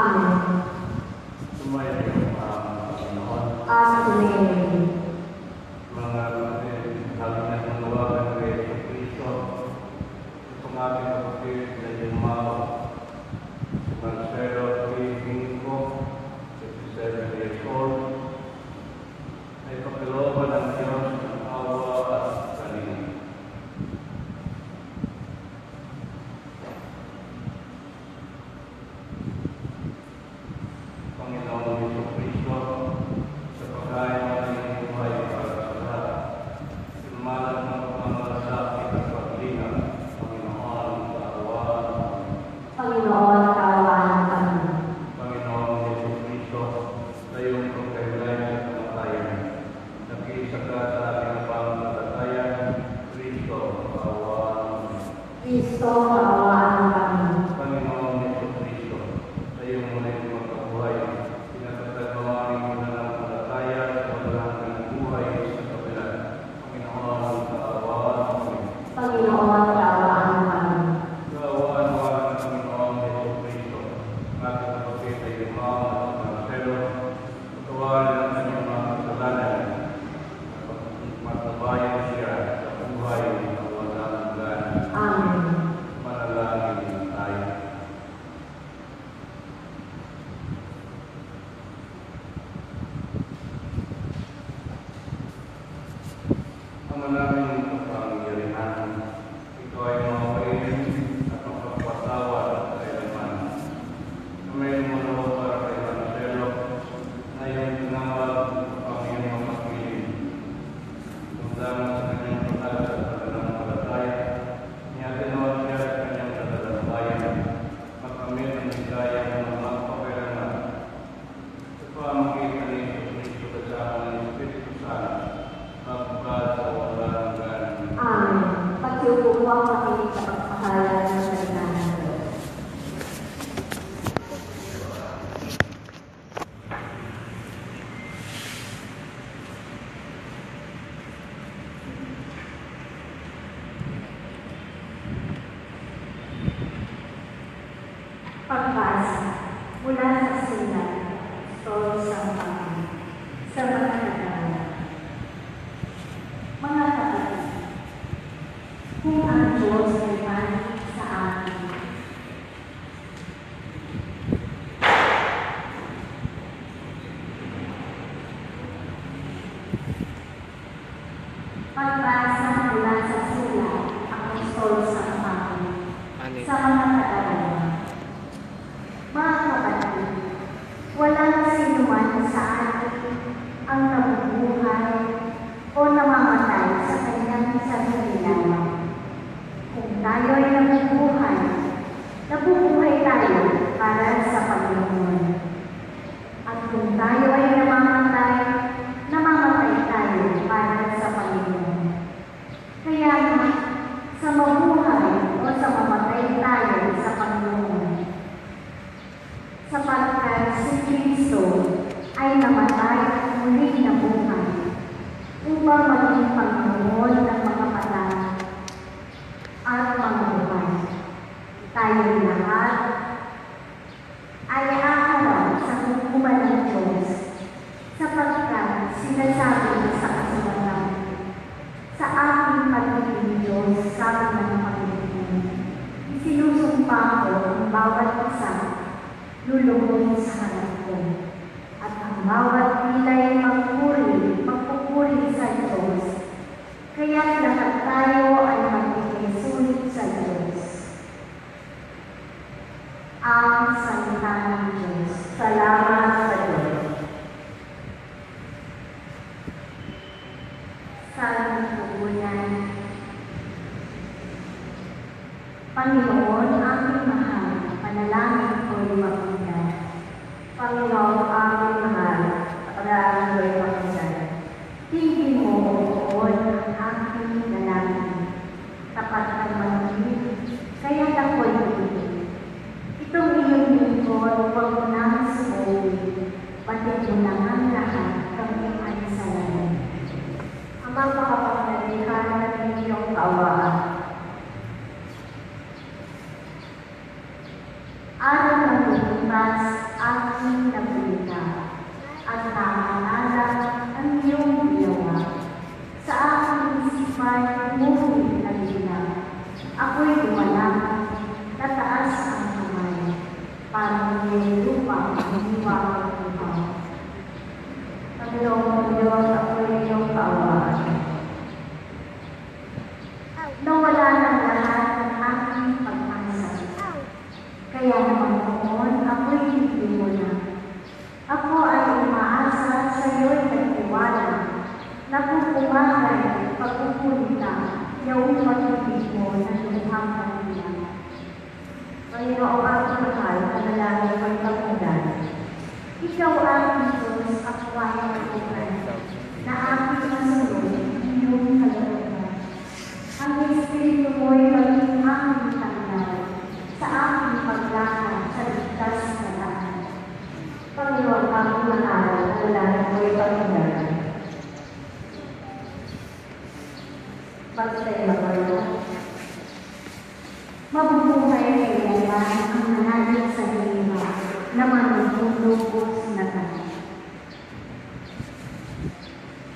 Amen. Sumayin ang Panginoon. Amen. Mga kapatid, alam na manawagan kay Yesu Cristo. Itong ating kapatid na Yumao, si Marcelo P. Bingo, 57 years old, ay kapilooban ng Diyos ng awa at kalinga. Panginoon Yesu Cristo, sa pagkain ng iyong buhay para sa lahat, sumalat ng pangmalasakit at paglinang, Panginoon, kaawaan kami. Panginoon, kaawaan kami. Panginoon Yesu Cristo, sa iyong pagkailay sa kamatayan, nakiisa ka sa ating pananampalataya, Cristo, kaawaan kami. Kristo, kaawaan kami. Panginoon Yesu Cristo, sa iyong muling pagkabuhay, pinatatag mo ang aming pananampalataya sa walang hanggang buhay sa kabilang. Panginoon, kaawaan kami. Panginoon, kaawaan kami. Kaawaan mo ang Panginoon Yesu Cristo, ang ating kapatid ay Yumao at Marcelo, patawarin ang kanyang mga kasalanan, at magtabayan siya sa buhay na walang hanggan. Amen. Manalangin tayo. Ama namin kapangyarihan, ito ay mawain at mapagpatawad sa kailanman. Kamay mo na para kay Marcelo na iyong tinawag upang iyong mapagpilin. Tungdaman sa kanyang pagkala at pananampalataya, niyatinawag siya sa kanyang katalalabayan, makamit ang higaya ng mga kapailanman. Sa pamagitan ni Yesu Cristo kasama ng Espiritu Santo, magpapal sa walang hanggan. Amen. Pagsiupo po ang makinig sa pagpapahayag ng salita ng Diyos. Pagbasa mula sa sulat Apostol San Pablo sa mga Tagala. Mga kapatid, kung ang Diyos ay manig sa atin, pagbasa mula sa sulat Apostol San Pablo sa mga Tagala. Mga kapatid, walang sinuman sa atin ang nabubuhay o namamatay sa kanyang sarili lamang. Kung tayo ay nabubuhay, nabubuhay tayo para sa Panginoon. At kung tayo ay namamatay, namamatay tayo para sa Panginoon. Kaya nga, sa mabuhay o sa mamatay tayo sa Panginoon, sapagkat si Kristo ay namatay at muli nabuhay upang maging Panginoon ng mga patay at mga buhay. Tayo lahat ay aharap sa hukuman ng Diyos sapagkat sinasabi sa kasulatan, sa aking pagiging Diyos, sabi ng Panginoon, isinusumpa ko ang bawat isa luluhod sa harap ko, at ang bawat pilay magpupuri sa Diyos, kaya lahat tayo ay magkikisulit sa Diyos. Ang salita ng Diyos. Salamat sa Diyos. Salmo pupunan. Panginoon, aming mahal, panalangin ko'y makinig. Panginoon, aming mahal, panalangin ko'y makinig. Tingin mo, Panginoon, ang aking dalangin. Tapat kang makinig, kaya ako'y makinig. Itong iyong lingkod, huwag mo nang sumuwi, batid mo lang ang lahat kami ay salamin. Amang makapangyarihan ng iyong kaawaan. Araw ng lumipas, aking napulita, at naalala ang iyong ginawa. Sa aking isipan, umuwi na bilang. Ako'y lumalakad, nataas ang kamay, parang may lupa ang hiwag ng ibaw. Panginoong Diyos, ako'y iyong kaawaan. Nawala ng lahat ng aking pag-asa. Kaya naman noon, ako'y hindi mo na. Ako ay umaasa sa iyo'y nagtiwala. Napupumakay, pagkukulita, iyong pag-ibig mo na luhang kanila. Panginoong aking mahal, panalangin ko'y pagmulan. Ikaw ang Diyos, ako ay natutunan, na aking masunod, iyong kalooban. Ang Espiritu mo'y maging aking tanggal sa aking paglakad sa ligtas na daan. Panginoon, aking mahal, panalangin ko'y pagmulan. Pagtaya kayo. Mabubuhay kailangan ang nananalig sa lima na manunubos na tayo.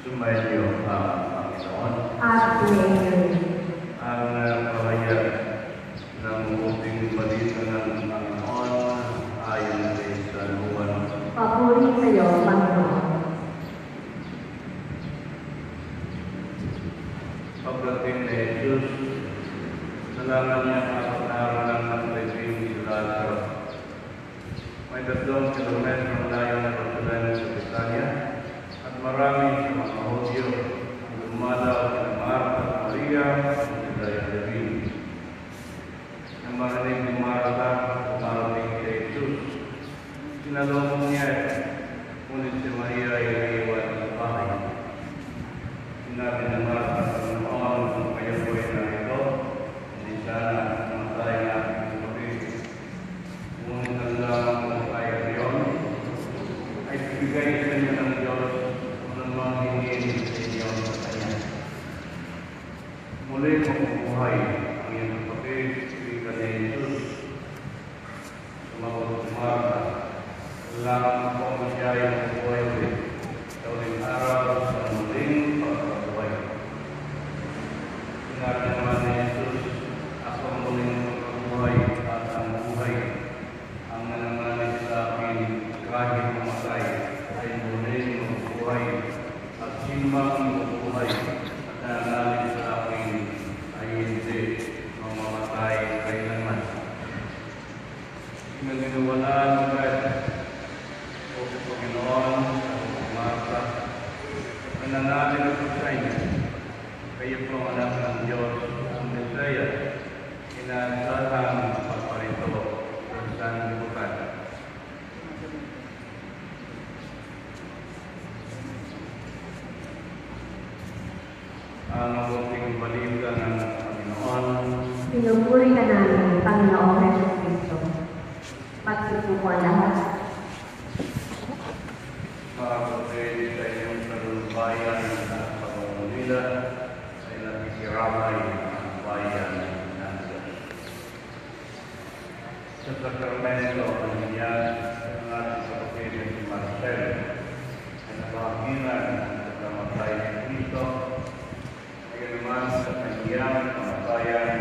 Sumayo ang Panginoon. Amen. Ang pahayag ng munting balita ng Panginoon ayon kay San Juan. Papuri sa iyo, Panginoon. Pagdating ni Jesus, nalaman niya ang naranan ng libing si Lazaro. May 3 kilometro layo na pagdating sa Betania at marami sa mga Hudyo ang dumalaw kina Marta at Maria at sila David. Nang marinig ni Marta at marinig kay Jesus, sinalubong niya, ngunit si Maria ay naiwan sa bahay. Sinabi ni Marta, Panginoon, kung kayo po ay narito, hindi sana mamatay na aking kapatid. Ngunit ang lamang kung kaya ngayon, ay bibigay sa inyo ng Diyos ng mga hingin sa inyo sa Kanya. Muli mabubuhay ang iyong kapatid, wika ni Jesus. Sumagot si Marta, lamang ako masyaya ng buhay ulit. Sa uling araw sa muling pagkabuhay. Sinabi naman ni Jesus, ako ang muling pagkabuhay at ang buhay. Ang nananalig sa akin kahit mamatay ay muling mabubuhay. At sinumang mabubuhay at nananalig sa akin ay hindi mamamatay kailanman. Pinaginiwalaan mo kahit o Panginoon, Marta, nananalig ako sa inyo. Kayo po ang anak ng Diyos, ang Mesaya, inaasahan magparito sa sanlibutan. Ang munting balita ng Panginoon. Pinupuri ka namin, Panginoong Jesucristo. Magsipo po lahat. Mga kapatid sa inyong talubayan at pag-uulila ay nakikiramay ang bayan ng Diyos. Sa Sacramento, ang niyan ng ating kapatid na si Marcel ay nakakinan ng pagkamatay ni Cristo. Ngayon naman sa kanyang kamatayan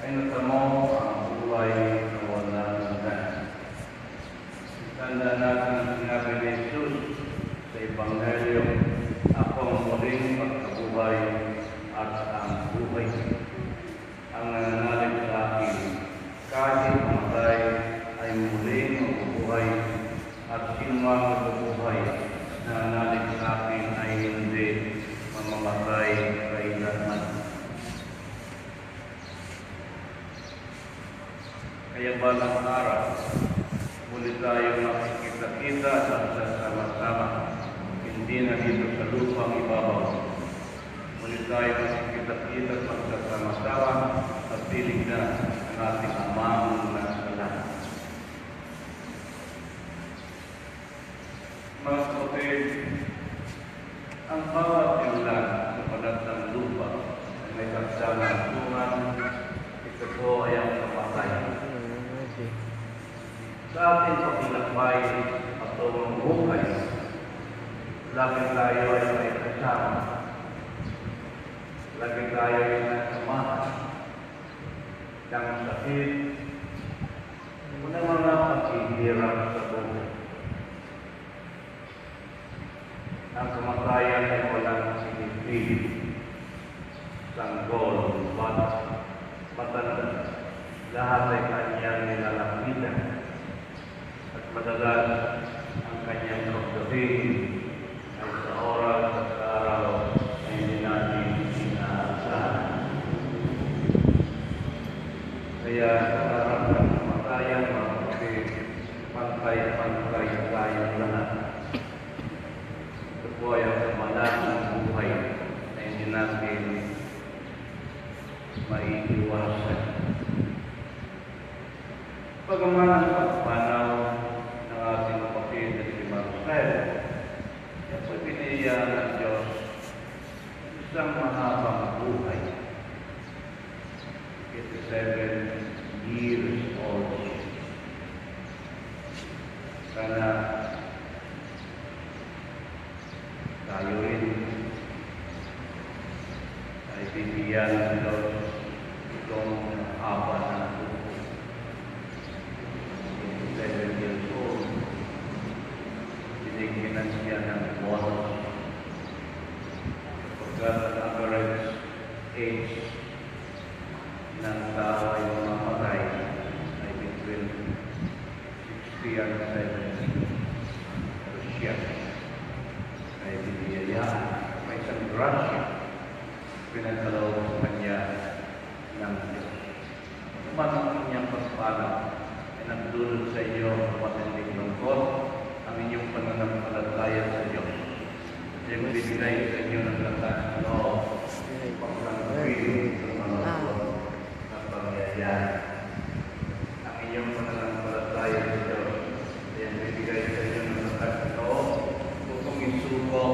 ay natamo ang buhay na wala hanggan. Tanda natin ang sinabi ni Jesus sa Ebanghelyo, ako ang muling pagkabuhay at ang buhay. Ang nananalig sa akin, kahit mamatay, ay muling mabubuhay, at sinumang mabubuhay na nananalig sa akin ay hindi mamamatay kailanman. Kaya balang araw, muli tayong makikita-kita sa sama-sama, hindi na dito sa lupang ibabaw. Muli tayong makikita-kita sa sama-sama at piling na ang ating amang nasa langit. Mga kapatid, ang bawat ilan sa palatang lupa ay may kasama tungan, ito po ay ang kapatay. sa ating paglalakbay patungong buhay, lagi tayo ay may kasama. Lagi tayo ay nasamahan ng sakit, ng mga paghihirap sa buhay. Ang kamatayan ay walang sinipin, sanggol, matanda. Lahat ay kanyang nilalapitan at madalas ang kanyang pagdating ay sa oras at sa araw ay hindi natin inaasahan. Kaya sa harap ng kamatayan, mga kapatid, pantay-pantay tayong lahat. Ito po ay ang kamalan ng buhay na hindi natin maiiwasan. Pagaman ang pagpanaw ng ating kapatid na si Marcel, yan po'y piniyayaan ng Diyos isang mahabang buhay. 87 years old. Sana tayo rin ay bibigyan ng Diyos itong haba ng buhay. 7 years old. Binigyan siya ng bonus. Pagkat ang average age ng tao ay mamamatay ay between 60 and 70. Pero siya ay biniyayaan. May isang grasya pinagkaloob sa kanya ng Diyos. Naman ang kanyang pagpala ay nagdulot sa inyo matinding lungkot ang inyong pananampalataya sa Diyos. At yung bibigay sa inyo ng lakas ng loob pagkakawin sa mga lungkot na pangyayari. Ang inyong pananampalataya sa Diyos ay ang bibigay sa inyo ng lakas ng loob upang isuko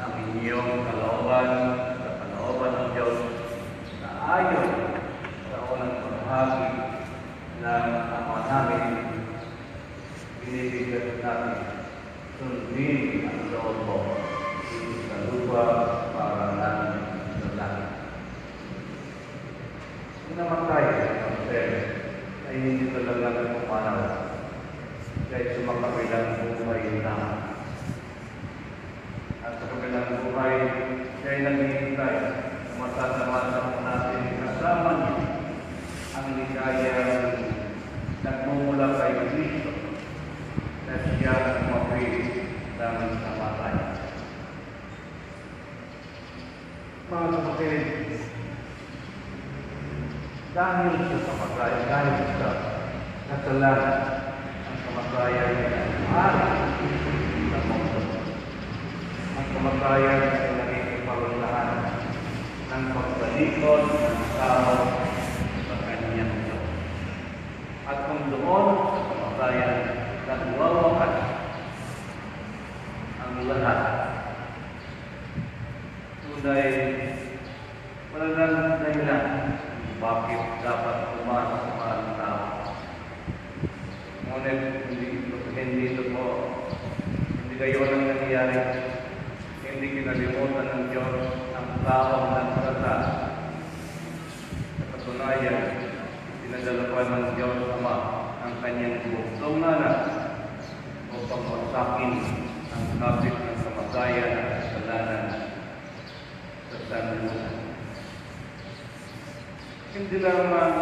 ang inyong kalooban sa kalooban ng Diyos na ayon sa unang paghahagi ng ama namin, binibigyan natin sundin ang loob mo dito sa lupa para namin sa langit. Kung namatay ang Marcel ay hindi talaga pumanaw kahit sa makabilang buhay na. At sa kabilang buhay, siya ay naghihintay na matatamasan mo natin kasama niya ang ligayang nagmumula kay Kristo na siya kumapit ng kamatayan. Mga kapatid, dahil sa kamatayan, dahil sa kasalanan, ang kamatayan ay maaari sa mundo. Ang kamatayan ay naging kaparusahan ng pagbalikod ng tao sa kanyang Diyos. At kung doon sa kamatayan nagwawakas ang lahat, tunay wala lang dahilan bakit dapat pumasok ang tao. Ngunit hindi ito po, hindi kayo lang nangyayari. Hindi kinalimutan ng Diyos ang taong nagsasal. Sa katunayan, pinadala pa ng Diyos Ama ang kanyang buktong anak upang masakin ang kapit ng kamatayan at kasalanan sa sanlibutan. Hindi lamang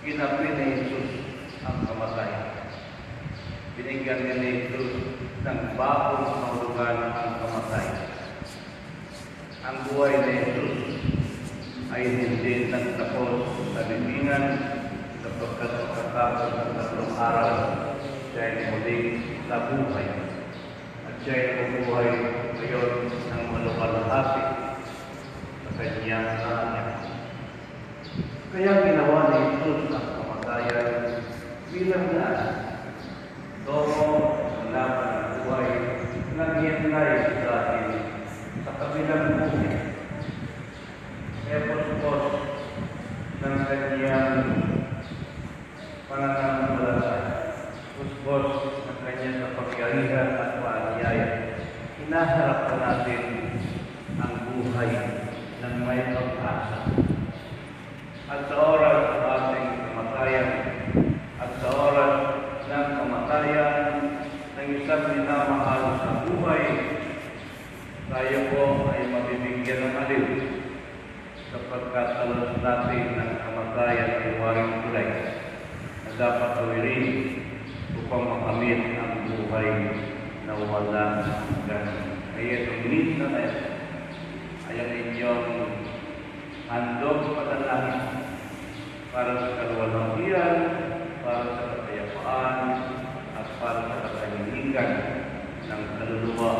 ginapit ni Jesus ang kamatayan. Binigyan niya ni Jesus ng bagong kahulugan ang kamatayan. Ang buhay ni Jesus ay hindi nagtapos sa libingan sapagkat pagkatapos ng 3 araw, siya ay muling nabuhay. At siya ay nabuhay ngayon ng malukalahati sa kanyang anak. Kaya ginawa ni Jesus ang kamatayan bilang daan. Doon sa laban ng buhay, nag-ienlay sa atin sa kabilang buhay. Epos-pos ng kanyang natin ang buhay ng may pag-asa. At sa oras ng ating kamatayan, at sa oras ng kamatayan ng isang minamahal sa buhay, tayo po ay mabibigyan ng aliw sapagkat alam natin ng kamatayan ay waring kulay na dapat tawirin upang makamit ang buhay na walang hanggan. Kaya itong minsan ay ang inyong handog panalangin para sa kaluwalhatian, para sa kapayapaan, at para sa katahimikan ng kaluluwa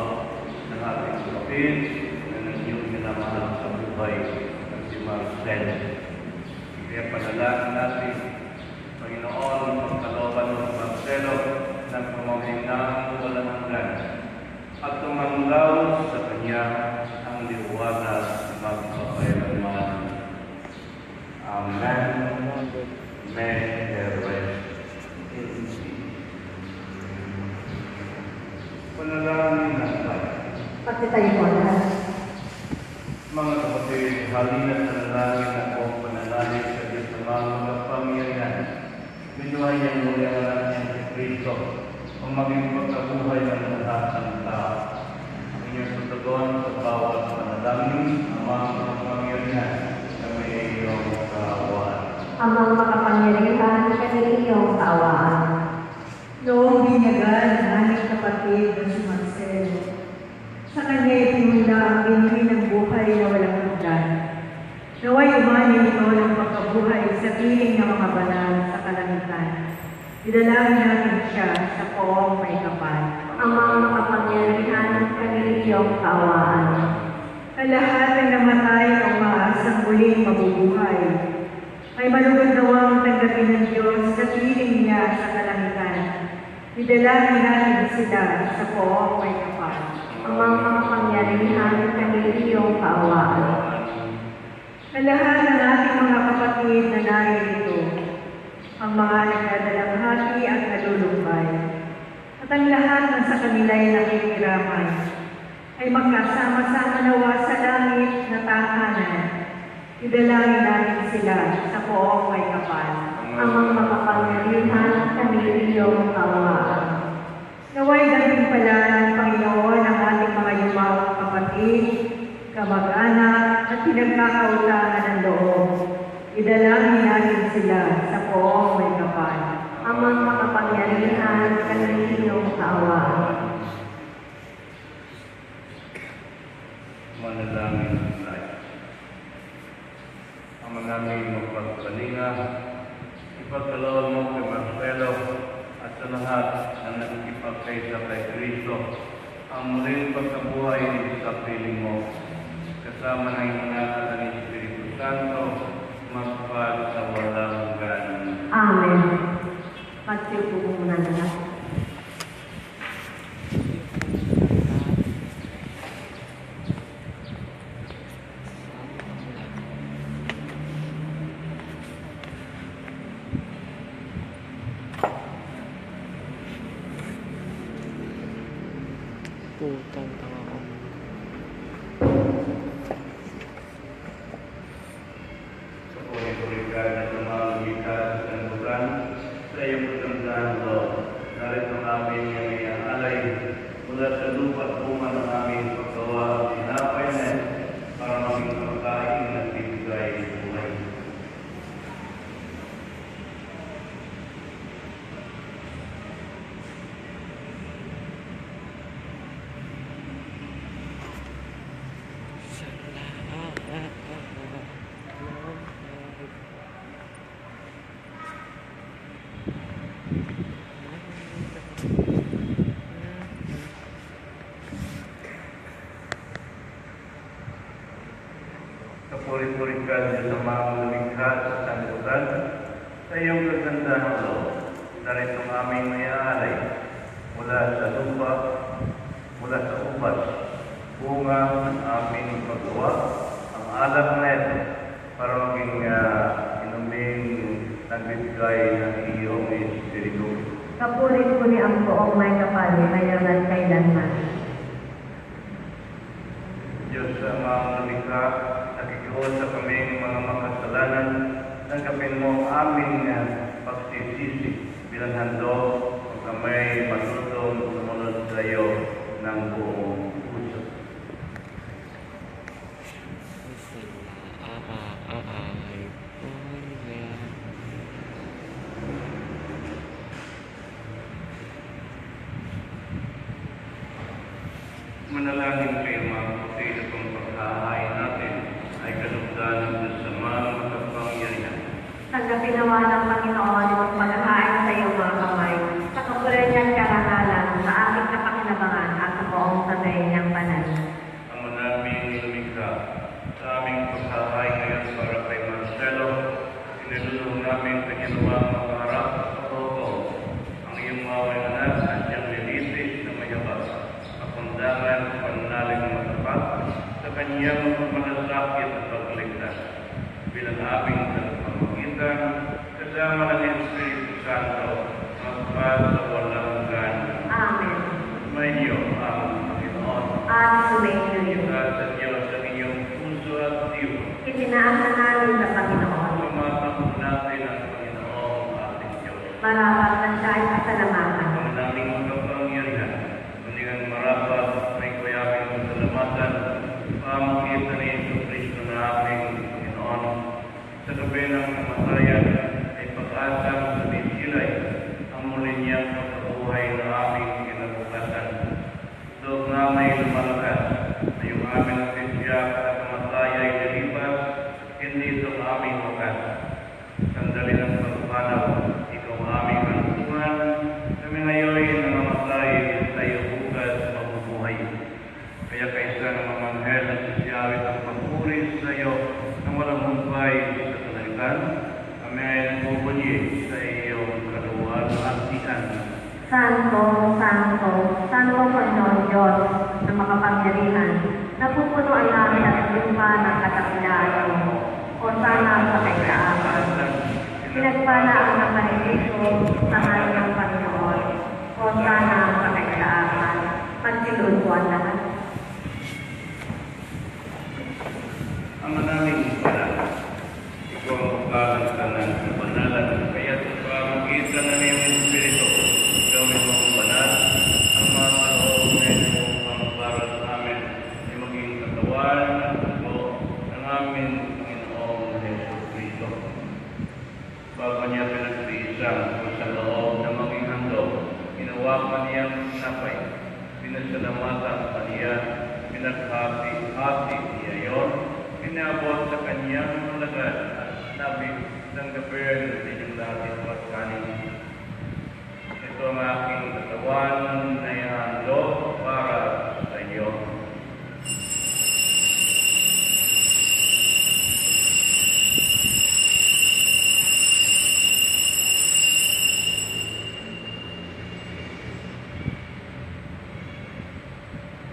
ng ating kapatid na ng iyong minamahal sa buhay na si Marcel. Kaya panalangin natin, Panginoon, pagkalooban ng Marcelo ng pamaminang walang hanggan at tumanglaw sa kanya ang liwanag magpapailanman. Amen. May there rest in peace. Panalangin ng tayo. Pagkitayo po lahat. Mga kapatid, halina't panalangin ako, panalangin sa Diyos ng mga kapangyarihan. Binuhay niya muli ang anak niya si Kristo, ang maging pagkabuhay ng lahat ng tao. Ang inyong tutugon sa bawat panalangin, ang mga kapangyarihan na may iyong kaawaan. Amang makapangyarihan ka ng iyong kaawaan. Noong binyagan ng aming kapatid na si Marcel, sa kanya itinunda ang binhi ng buhay na walang hanggan. Naway umani ito ng pagkabuhay sa piling ng mga banal sa kalangitan. Idalangin natin siya sa poong may kapal. Amang makapangyarihan ka ng iyong kaawaan. Sa lahat ng namatay o maasang muling mabubuhay, ay malugod nawang tanggapin ng Diyos sa piling niya sa kalangitan. Idalangin natin sila sa poong may kapal. Amang makapangyarihan ka ng iyong kaawaan. Sa lahat ng ating mga kapatid na narito, ang mga nagdadalamhati at nalulumbay, at ang lahat na sa kanila'y nakikiramay, ay magkasama-sama nawa sa langit na tahanan. Idalangin natin sila sa poong may kapal. Amang makapangyarihan ka ng iyong kaawaan. Naway dating pala ng Panginoon ang ating mga yumawang kapatid, kamag-anak at pinagkakautangan ng loob. Idalangin natin sila sa poong may kapal. Amang makapangyarihan ka ng iyong kaawaan. Manalangin tayo. Ang naming magpagpalinga, ipagkaloob mo kay Marcelo at sa lahat ng nakikipagkaysa kay Kristo, ang muling pagkabuhay sa piling mo, kasama ng ingatan ng Espiritu Santo, magpag sa walang hanggan. Amen. Magsiupo po muna lahat. Putang tanga ko. Sa puri-purikan at lumamigkas sa sanbukan, sa iyong pagkandaan, Lord, narito namin yung iaalay mula sa lupa at bunga ng aming paggawa at tinapay na para maging pagkain at bibigay buhay. Kapuri-purikan sa mga lumikha sa sanbukan, sa iyong kagandahan, Lord, narito ang aming mayaalay mula sa lupa, mula sa upas, bunga ng aming paggawa, ang alak na ito, para maging inuming nagbibigay ng iyong Espiritu. Kapulit ko ni ang poong may kapal, mayaman kailanman. Lubos sa kaming mga makasalanan, tanggapin mo aming pagsisisi bilang handog kung kami matutong sumunod sa iyo ng buong puso. Manalangin kayo mga kapatid na kung paghahain natin ay kalugdan ng Diyos sa mga makapangyarihan. Tanggapin nawa ng Panginoon ang paghahain sa iyong mga kamay, sa kapulan niyang karangalan, sa aming kapakinabangan at sa buong sabay niyang banal. Ang naming lumikha sa aming paghahain ngayon para kay Marcelo, sinilulong namin kanyang makaharap sa protocol. Ang iyong mga anak at siyang lilitis na mayabas, kapundangan sa pananalig na matapat sa kanyang malasakit at pagligtas. Bilang aming pamagitan, kasama ng Espiritu Santo, magpad sa walang hanggan. Amen. Sumainyo ang Panginoon. At sumainyo. Ikaw sa Diyos ang inyong puso at diwa. Itinaasa namin sa Panginoon. Sumatang natin ang Panginoon ating Diyos. Marapat na siya ay pasalamatan. Ang naming kapangyarihan, kuningan marapat may kuyapin ng salamatan, pamagitan ni Jesu-Cristo na ating Panginoon. Sa gabi ng kamatayan ay pag-asang sumisilay ang muli niyang pagkabuhay na aming kinabukasan. Doon na may lumalakas na yung aming nagtitiyak at kamatay ay nilipas, hindi ito aming wakas. Sandali ng pagpanaw, ikaw aming hantungan, kami ngayon namamatay tayo bukas mabubuhay. Kaya kaysa ng mga anghel at sisyawit ang pagpuri sa iyo ng walang humpay sa kalalitan, kami ay nagpupuli sa iyong kaluwag at tiyan. Santo, Santo, Santo Panginoon Diyos na makapangyarihan, napupuno ang langit at lupa ng kadakilaan mo. O sana sa kaitaasan. Pinagpala ang nakarelito sa ngalan ng Panginoon. O sana sa kaitaasan. Magsiluntuan lahat. Ang manaming banal, ikaw ang pagkakantanan ng banalan, kaya sa pamagitan ng iyong Espiritu, gawin mo ang banal, ang mga kaloob na ito ang para sa amin ay maging katawan at dugo ng aming Panginoong Jesu-Cristo. Bago niya pinagtiisang kung sa loob na maging handog, inawakan niya ang sinapay, pinasalamatan pa niya, pinaghati-hati niya yon, inabot sa kanyang malagad at sinabi, tanggapin ng inyong dating pagkanin. Ito ang aking katawan na ihandog para sa inyo.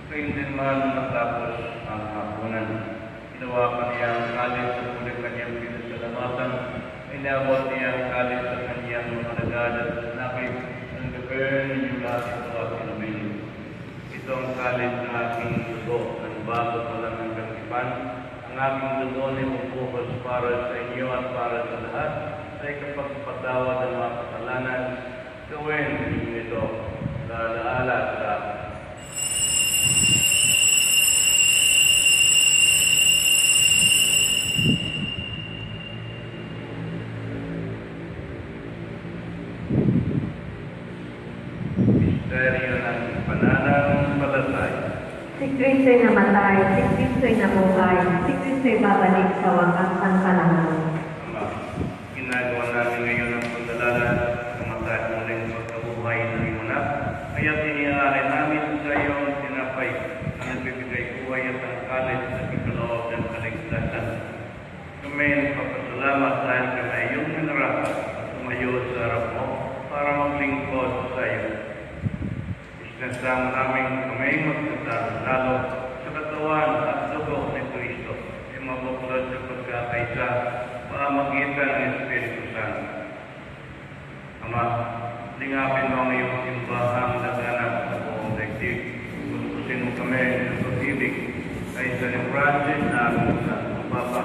Ngayon din man matapos ang hapunan, ginawa niya ang kalit sa muli kanyang pinasalamatan, inabot niya ang kalit sa kanyang mga nagad at sinabi, tanggapin ninyong lahat ito at inumin. Ito ang kalit ng aking dugo, ng bago walang hanggang ipan. Ang aking dugo na ibubuhos para sa inyo at para sa lahat, ay kapagpatawad ng mga kasalanan. Gawin ninyo ito sa alaala sa akin. Misteryo ng pananampalataya. Si Kristo'y namatay, si Kristo'y nabuhay, si Kristo'y babalik sa wakas ng kalangan. Ama, ginagawa namin ngayon ang pagdalala ng mga muling pagkabuhay ng iyong anak. Kaya tiniharin namin sa iyo ang tinapay na nagbibigay buhay at ang kalit sa pagkaloob ng kaligtasan. Kami nagpapasalamat dahil kami ay iyong minarapat at tumayo sa harap mo para maglingkod sa iyo. Isnasama namin kami magsasalalo sa katawan at dugo ni Kristo ay mabuklod sa pagkakaisa pamagitan ng Espiritu Santo. Ama, lingapin mo ang iyong simbahang naganap sa buong daigdig. Gustusin mo kami sa pag-ibig kaysa ni Francis na aming santo. Papa,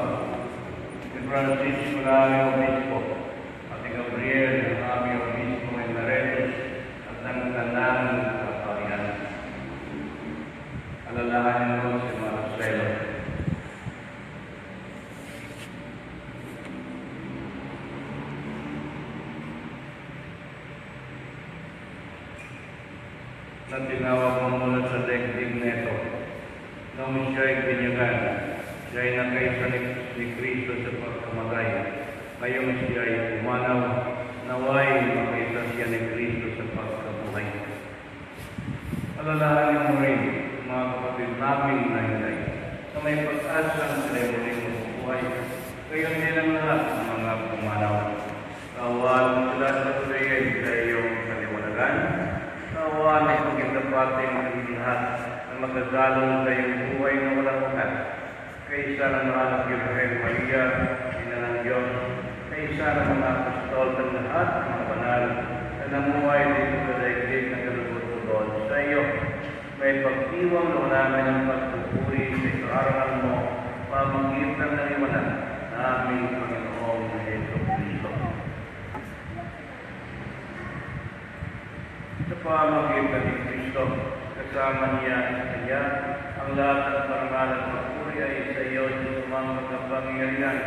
si Francisco na aming obispo, at si Gabriel ang aming obispo ng Naretos at ng tanang kaparian. Alalahanin mo si Marcelo. Na tinawag mo mula sa daigdig na ito. Nung siya'y binyagan, siya'y nakaisa ni Kristo sa pagkamatay. Ngayong siya'y umanaw, naway makaisa siya ni Kristo sa pagkabuhay. Alalahanin mo rin, mga kapatid namin na hinay, na may pag-asang sila'y muling mabubuhay. Gayon din ang lahat ng mga pumanaw. Kawal sila sa tuloy sa iyong kaliwanagan. Kawal ay pagkitapating ang lahat na magdadalong sa iyong buhay na walang ugat. Kaysa ng mga Birhen Maria, Ina ng Diyos, kaysa ng mga apostol ng lahat ng mga banal na namuhay dito sa daigdig na kalugod-lugod sa iyo. May pag-iwang na namin ang pagpupuri sa ikaarawan mo, pamagitan ng iwanan na aming Panginoong Heso Kristo. Sa pamagitan ni Kristo, kasama niya sa Kanya, ang lahat ng parangal at pagpuri ay sa iyo sa sumang kapangyarihan,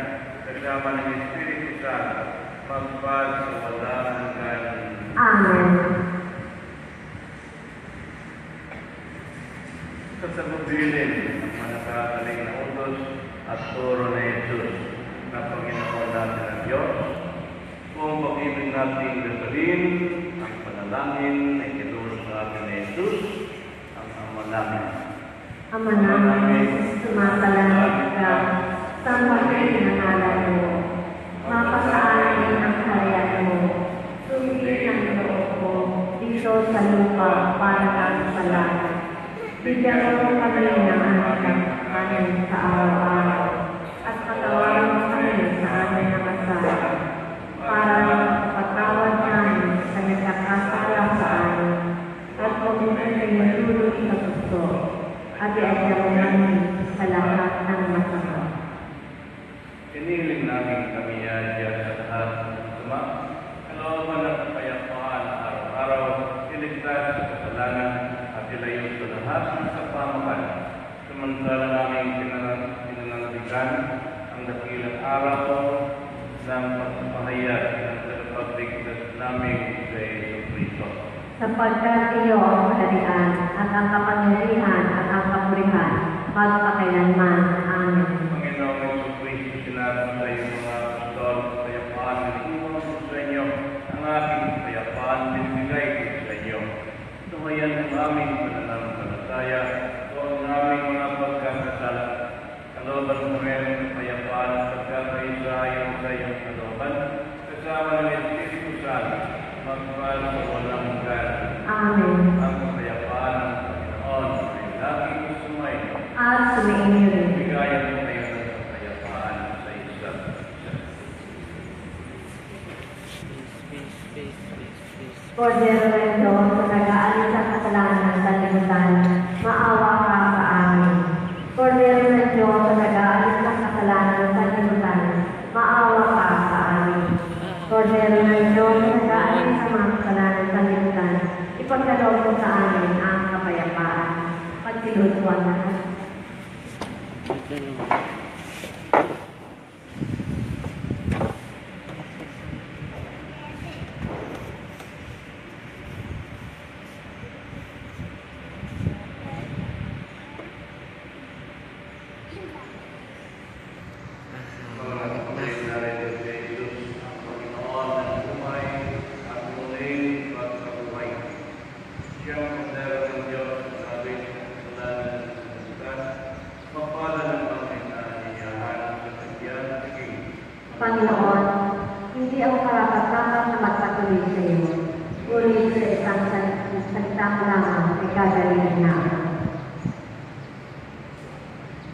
kasama ng Espiritu Santo, magpag sa walang hanggan. Amen. Sa tagubilin ang manakataling na utos at turo na Jesus na Panginoon natin ang Diyos, kung pag-ibig natin gasolin, ang panalangin na itinuro sa atin ni Jesus, ang Ama namin. Ama namin, sumasalangit ka, sambahin ang ngalan mo, mapasaanin ang kaharian mo, sundin ang loob mo, dito sa lupa para kang sa langit. Bigyan mo kami ng anak namin sa araw-araw, at patawarin mo kami sa aming nakasala, para mapatawad namin sa nagkakasala sa amin, at huwag mo kami matulog sa gusto, at iadya mo namin sa lahat ng masama. Inihiling namin kami yan sa lahat ng masama, kalooban ng kapayapaan araw-araw, iligtas sa kasalanan, at ilayo sa lahat ng kapamakan. Samantala namin pinananaligan ang dakilang araw ng pagpapahayag ng tagapagligtas namin sa Heso Kristo. Sapagkat iyo ang kaharian, at ang kapangyarihan, at ang kapurihan, magpakailanman. Amen. Panginoong Heso Kristo, sinabi sa iyo mga apostol, kapayapaan na iniwan ko sa inyo, ang aking kapayapaan binibigay ko sa inyo. Tumayan ang aming pananampalataya, o ang aming mga pagkakasala. Kalooban mo rin ang kapayapaan at pagkakaisa ayon sa iyong kalooban, kasama ng Espiritu Santo, magpahal sa walang hanggan. Amen. Ang kapayapaan ng Panginoon ay laging sumayo. At sumainyo rin. Bigayan mo kayo ng kapayapaan sa isa't isa. Kordero ng Diyos, na nag-aalis sa kasalanan ng sanlibutan, maawa ka sa amin. Kordero ng Diyos, na nag-aalis sa kasalanan ng sanlibutan, maawa ka sa amin. Kordero ng Diyos, na nag-aalis sa mga kasalanan ng sanlibutan, ipagkaloob mo sa amin ang kapayapaan. Pagsilutuan na. Panginoon, hindi ako karapat-dapat na magpatuloy sa iyo. Ngunit sa isang salita mo lamang ay gagawin na ako.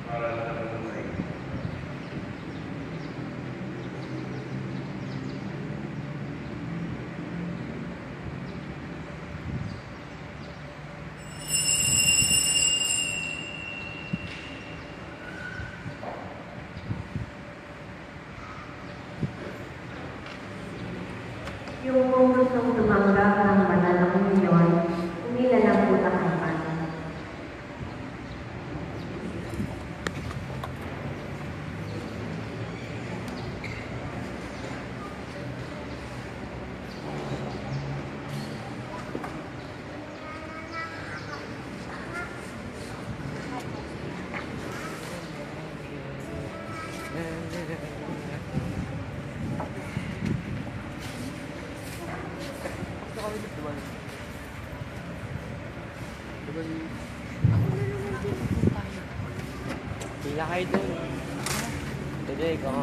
Para sa buhay. Yung kung gustong tumanggap ng banal na komunyon, umila lang po ang kampanya. Pila kayo dun. Dede, ikaw.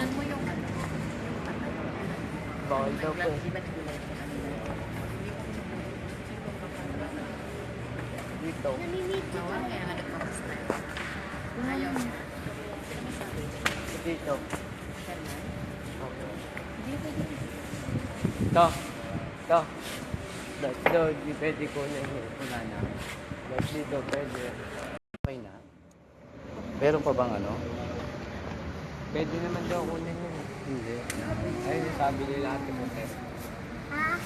Bawal daw po. Dito. Dito. Ito. Ito. Dito, di pwede ko na yun. Wala na. Dito, pwede. Okay na. Meron pa bang ano? Pwede naman daw kunin yun. Hindi. Ayun, sabi nila ate mo. Ha?